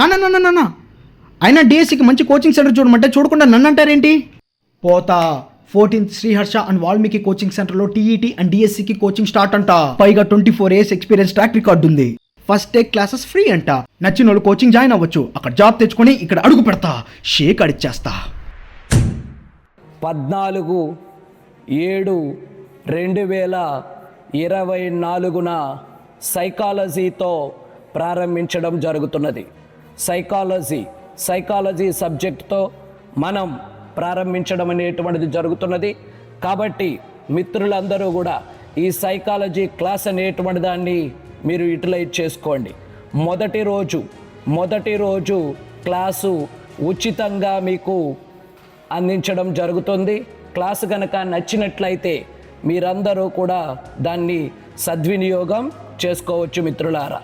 నాన్న అయినా డిఎస్సికి మంచి కోచింగ్ సెంటర్ చూడమంటే చూడకుండా నన్ను అంటారేంటి? పోతా 14th Sriharsha and Valmiki coaching సెంటర్లో టీఈటీ అండ్ డిఎస్సికి కోచింగ్ స్టార్ట్ అంట. పైగా 24 years ఎక్స్పీరియన్స్ ట్రాక్ రికార్డు ఉంది. ఫస్ట్ డే క్లాసెస్ ఫ్రీ అంట. నచ్చిన వాళ్ళు కోచింగ్ జాయిన్ అవ్వచ్చు. అక్కడ జాబ్ తెచ్చుకొని ఇక్కడ అడుగు పెడతా, షేక్ అడిచేస్తా. 14/7/2024 సైకాలజీతో ప్రారంభించడం జరుగుతున్నది. సైకాలజీ సబ్జెక్టుతో మనం ప్రారంభించడం అనేటువంటిది జరుగుతున్నది. కాబట్టి మిత్రులందరూ కూడా ఈ సైకాలజీ క్లాస్ అనేటువంటి దాన్ని మీరు యూటిలైజ్ చేసుకోండి. మొదటి రోజు క్లాసు ఉచితంగా మీకు అందించడం జరుగుతుంది. క్లాసు కనుక నచ్చినట్లయితే మీరందరూ కూడా దాన్ని సద్వినియోగం చేసుకోవచ్చు మిత్రులారా.